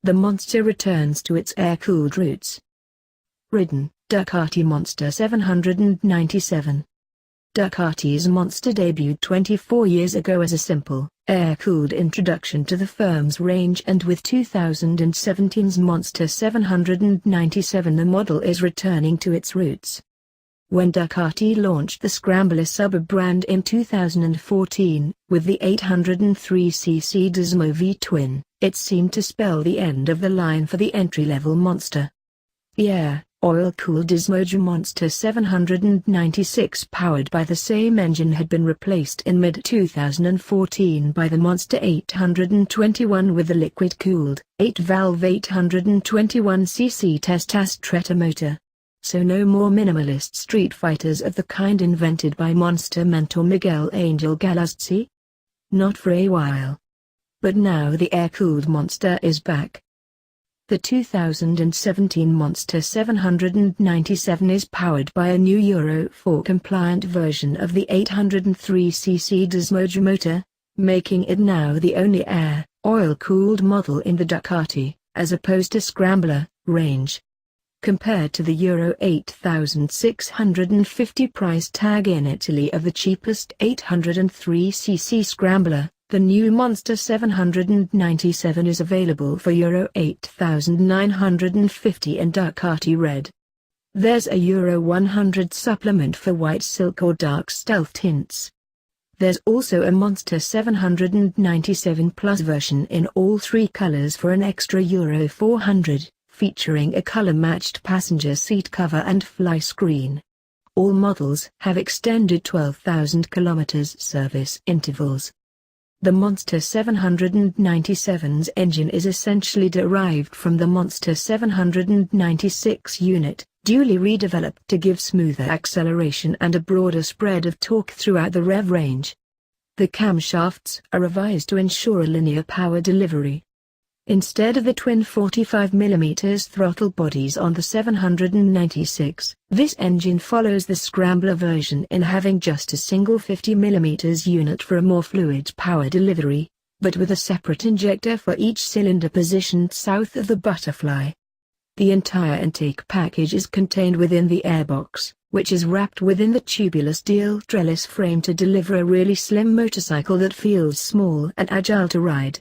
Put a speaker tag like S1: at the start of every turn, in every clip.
S1: the Monster returns to its air-cooled roots. Ridden, Ducati Monster 797. Ducati's Monster debuted 24 years ago as a simple, air-cooled introduction to the firm's range, and with 2017's Monster 797 the model is returning to its roots. When Ducati launched the Scrambler sub-brand in 2014, with the 803cc Desmo V-twin, it seemed to spell the end of the line for the entry-level Monster. The oil-cooled desmodue Monster 796 powered by the same engine had been replaced in mid-2014 by the Monster 821 with the liquid-cooled, 8-valve 821cc Testastretta motor. So no more minimalist street fighters of the kind invented by Monster mentor Miguel Angel Galluzzi? Not for a while. But now the air-cooled Monster is back. The 2017 Monster 797 is powered by a new Euro 4 compliant version of the 803cc desmodue motor, making it now the only oil-cooled model in the Ducati, as opposed to Scrambler, range. Compared to the Euro 8,650 price tag in Italy of the cheapest 803cc Scrambler, the new Monster 797 is available for Euro 8,950 in Ducati Red. There's a Euro 100 supplement for white silk or dark stealth tints. There's also a Monster 797 Plus version in all three colors for an extra Euro 400. Featuring a color-matched passenger seat cover and fly screen. All models have extended 12,000 km service intervals. The Monster 797's engine is essentially derived from the Monster 796 unit, duly redeveloped to give smoother acceleration and a broader spread of torque throughout the rev range. The camshafts are revised to ensure a linear power delivery. Instead of the twin 45mm throttle bodies on the 796, this engine follows the Scrambler version in having just a single 50mm unit for a more fluid power delivery, but with a separate injector for each cylinder positioned south of the butterfly. The entire intake package is contained within the airbox, which is wrapped within the tubular steel trellis frame to deliver a really slim motorcycle that feels small and agile to ride.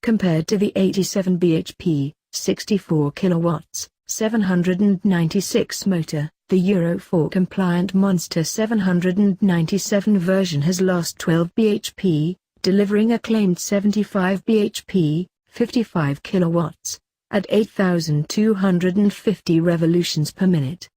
S1: Compared to the 87 bhp, 64 kilowatts, 796 motor, the Euro 4 compliant Monster 797 version has lost 12 bhp, delivering a claimed 75 bhp, 55 kilowatts, at 8,250 revolutions per minute.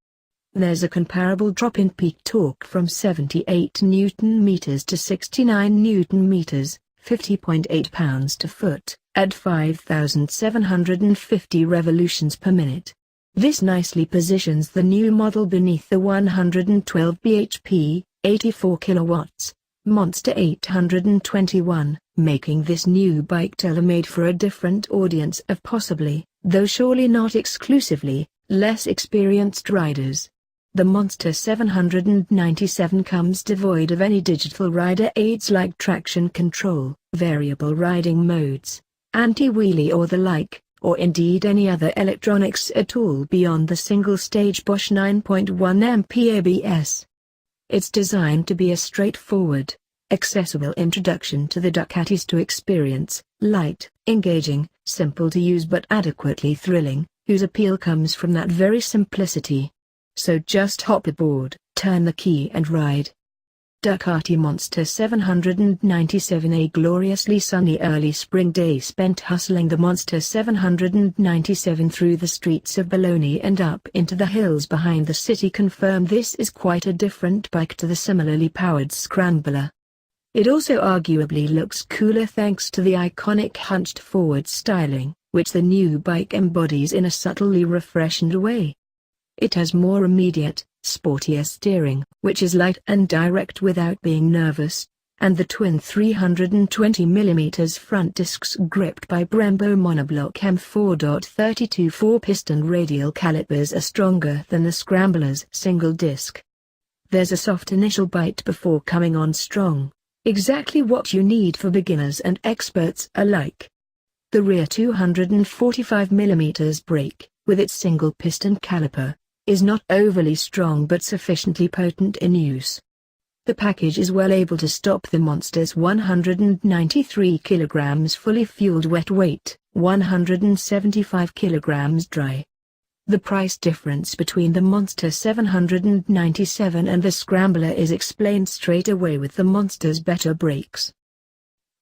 S1: There's a comparable drop in peak torque from 78 Nm to 69 Nm. 50.8 pounds to foot, at 5,750 revolutions per minute. This nicely positions the new model beneath the 112 bhp, 84 kilowatts, Monster 821, making this new bike tailor-made for a different audience of possibly, though surely not exclusively, less experienced riders. The Monster 797 comes devoid of any digital rider aids like traction control, variable riding modes, anti-wheelie or the like, or indeed any other electronics at all beyond the single-stage Bosch 9.1MP ABS. It's designed to be a straightforward, accessible introduction to the Ducatis to experience, light, engaging, simple to use but adequately thrilling, whose appeal comes from that very simplicity. So just hop aboard, turn the key and ride. Ducati Monster 797. A gloriously sunny early spring day spent hustling the Monster 797 through the streets of Bologna and up into the hills behind the city confirm this is quite a different bike to the similarly powered Scrambler. It also arguably looks cooler thanks to the iconic hunched forward styling, which the new bike embodies in a subtly refreshened way. It has more immediate, sportier steering, which is light and direct without being nervous, and the twin 320mm front discs gripped by Brembo monoblock M4.32 4-piston radial calipers are stronger than the Scrambler's single disc. There's a soft initial bite before coming on strong, exactly what you need for beginners and experts alike. The rear 245mm brake, with its single piston caliper, is not overly strong but sufficiently potent in use. The package is well able to stop the Monster's 193 kg fully fueled wet weight, 175 kg dry. The price difference between the Monster 797 and the Scrambler is explained straight away with the Monster's better brakes.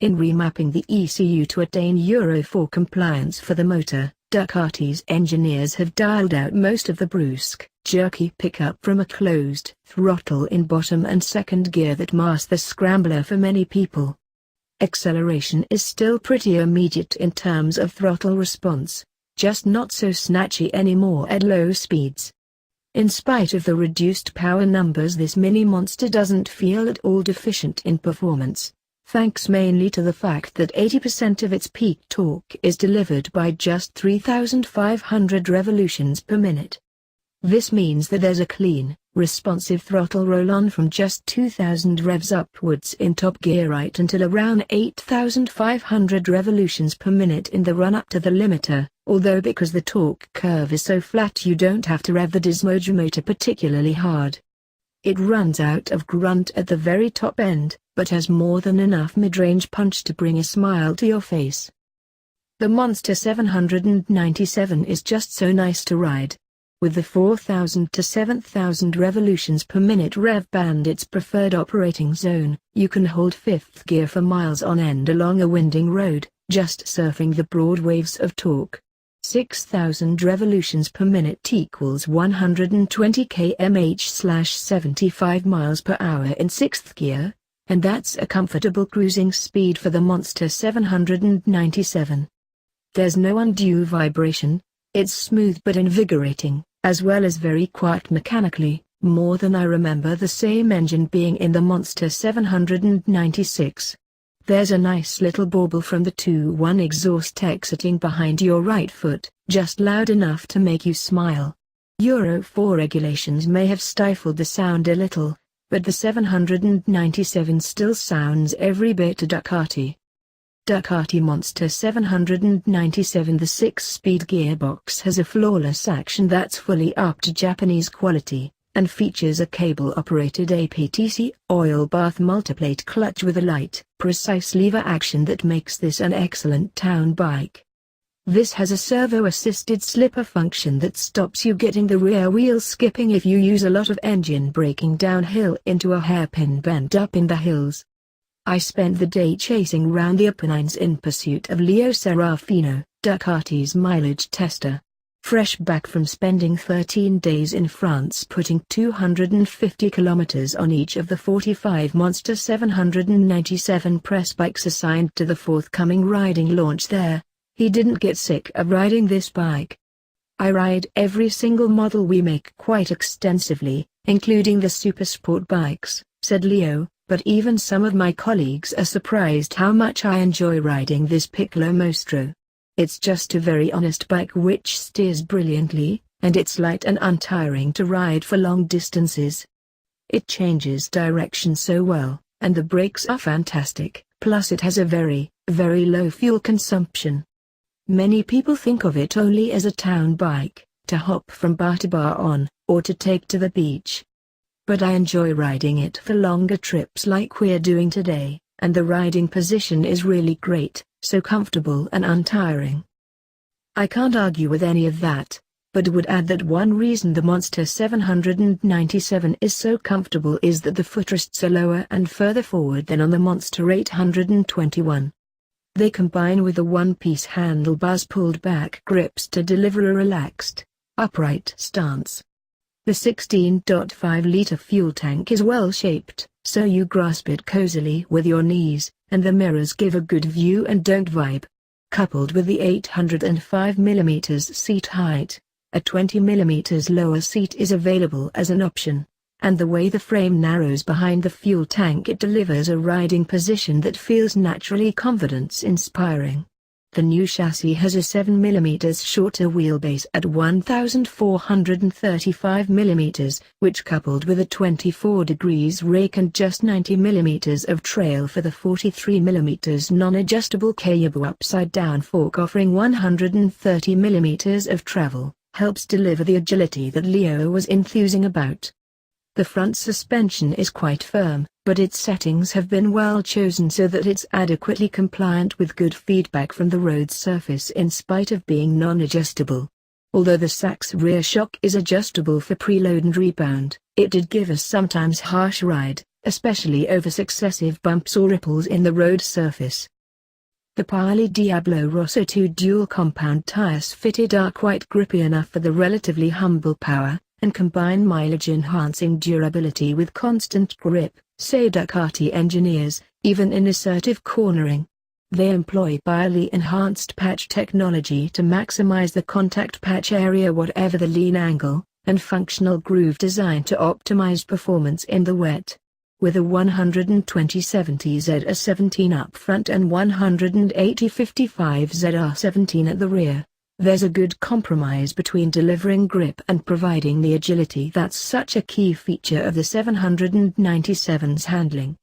S1: In remapping the ECU to attain Euro 4 compliance for the motor, Ducati's engineers have dialed out most of the brusque, jerky pickup from a closed throttle in bottom and second gear that masks the Scrambler for many people. Acceleration is still pretty immediate in terms of throttle response, just not so snatchy anymore at low speeds. In spite of the reduced power numbers, this mini monster doesn't feel at all deficient in performance, thanks mainly to the fact that 80% of its peak torque is delivered by just 3,500 revolutions per minute. This means that there's a clean, responsive throttle roll-on from just 2,000 revs upwards in top gear right until around 8,500 revolutions per minute in the run-up to the limiter, although because the torque curve is so flat you don't have to rev the desmodue motor particularly hard. It runs out of grunt at the very top end, but has more than enough mid-range punch to bring a smile to your face. The Monster 797 is just so nice to ride. With the 4,000 to 7,000 revolutions per minute rev band, its preferred operating zone, you can hold fifth gear for miles on end along a winding road, just surfing the broad waves of torque. 6,000 revolutions per minute equals 120 km/75 miles per hour in sixth gear, and that's a comfortable cruising speed for the Monster 797. There's no undue vibration, it's smooth but invigorating, as well as very quiet mechanically, more than I remember the same engine being in the Monster 796. There's a nice little bauble from the 2-1 exhaust exiting behind your right foot, just loud enough to make you smile. Euro 4 regulations may have stifled the sound a little, but the 797 still sounds every bit a Ducati. Ducati Monster 797. The 6-speed gearbox has a flawless action that's fully up to Japanese quality, and features a cable-operated APTC oil bath multiplate clutch with a light, precise lever action that makes this an excellent town bike. This has a servo-assisted slipper function that stops you getting the rear wheel skipping if you use a lot of engine braking downhill into a hairpin bend up in the hills. I spent the day chasing round the Apennines in pursuit of Leo Serafino, Ducati's mileage tester. Fresh back from spending 13 days in France putting 250 kilometers on each of the 45 Monster 797 press bikes assigned to the forthcoming riding launch there, he didn't get sick of riding this bike. I ride every single model we make quite extensively, including the super sport bikes, said Leo, but even some of my colleagues are surprised how much I enjoy riding this Piccolo Mostro. It's just a very honest bike which steers brilliantly, and it's light and untiring to ride for long distances. It changes direction so well, and the brakes are fantastic, plus it has a very, very low fuel consumption. Many people think of it only as a town bike, to hop from bar to bar on, or to take to the beach. But I enjoy riding it for longer trips like we're doing today, and the riding position is really great, so comfortable and untiring. I can't argue with any of that, but would add that one reason the Monster 797 is so comfortable is that the footrests are lower and further forward than on the Monster 821. They combine with the one-piece handlebars pulled back grips to deliver a relaxed, upright stance. The 16.5-liter fuel tank is well-shaped, so you grasp it cozily with your knees, and the mirrors give a good view and don't vibe. Coupled with the 805mm seat height, a 20mm lower seat is available as an option, and the way the frame narrows behind the fuel tank, it delivers a riding position that feels naturally confidence-inspiring. The new chassis has a 7 mm shorter wheelbase at 1435 mm, which coupled with a 24 degrees rake and just 90 mm of trail for the 43 mm non-adjustable Kayabu upside-down fork offering 130 mm of travel, helps deliver the agility that Leo was enthusing about. The front suspension is quite firm, but its settings have been well chosen so that it's adequately compliant with good feedback from the road surface in spite of being non-adjustable. Although the Sachs rear shock is adjustable for preload and rebound, it did give us sometimes harsh ride, especially over successive bumps or ripples in the road surface. The Pirelli Diablo Rosso 2 dual compound tires fitted are quite grippy enough for the relatively humble power, and combine mileage-enhancing durability with constant grip, say Ducati engineers, even in assertive cornering. They employ Pirelli-enhanced patch technology to maximize the contact patch area whatever the lean angle, and functional groove design to optimize performance in the wet. With a 120/70 ZR17 up front and 180/55 ZR17 at the rear, there's a good compromise between delivering grip and providing the agility that's such a key feature of the 797's handling.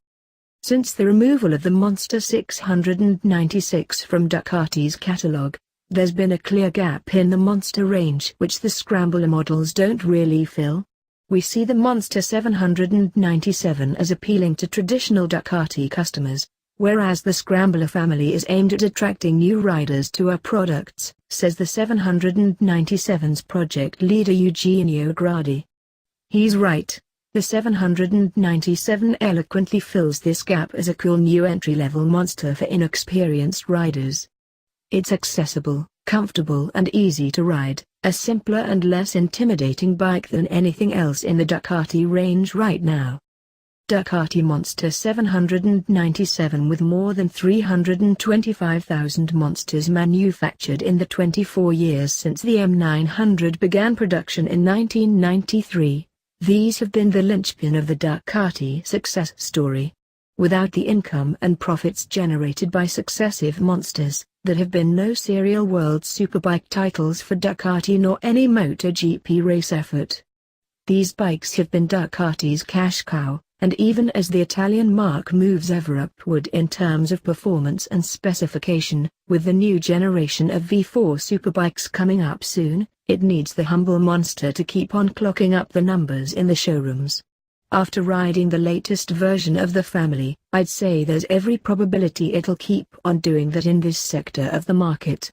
S1: Since the removal of the Monster 696 from Ducati's catalogue, there's been a clear gap in the Monster range which the Scrambler models don't really fill. We see the Monster 797 as appealing to traditional Ducati customers, whereas the Scrambler family is aimed at attracting new riders to our products, says the 797's project leader Eugenio Gradi. He's right. The 797 eloquently fills this gap as a cool new entry-level monster for inexperienced riders. It's accessible, comfortable and easy to ride, a simpler and less intimidating bike than anything else in the Ducati range right now. Ducati Monster 797 with more than 325,000 Monsters manufactured in the 24 years since the M900 began production in 1993, these have been the linchpin of the Ducati success story. Without the income and profits generated by successive Monsters, there have been no serial World Superbike titles for Ducati nor any MotoGP race effort. These bikes have been Ducati's cash cow, and even as the Italian marque moves ever upward in terms of performance and specification, with the new generation of V4 superbikes coming up soon, it needs the humble Monster to keep on clocking up the numbers in the showrooms. After riding the latest version of the family, I'd say there's every probability it'll keep on doing that in this sector of the market.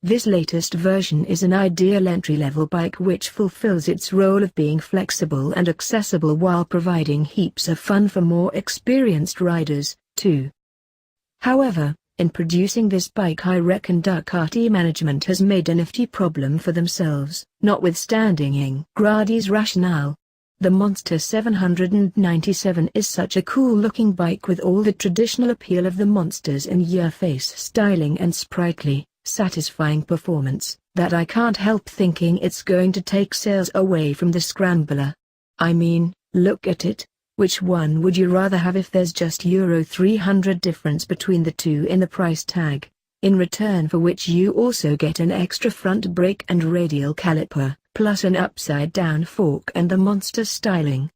S1: This latest version is an ideal entry-level bike which fulfills its role of being flexible and accessible while providing heaps of fun for more experienced riders, too. However, in producing this bike I reckon Ducati management has made a nifty problem for themselves, notwithstanding Gradi's rationale. The Monster 797 is such a cool-looking bike with all the traditional appeal of the Monsters in your-face styling and sprightly, satisfying performance, that I can't help thinking it's going to take sales away from the Scrambler. I mean, look at it. Which one would you rather have if there's just Euro 300 difference between the two in the price tag, in return for which you also get an extra front brake and radial caliper, plus an upside-down fork and the Monster styling?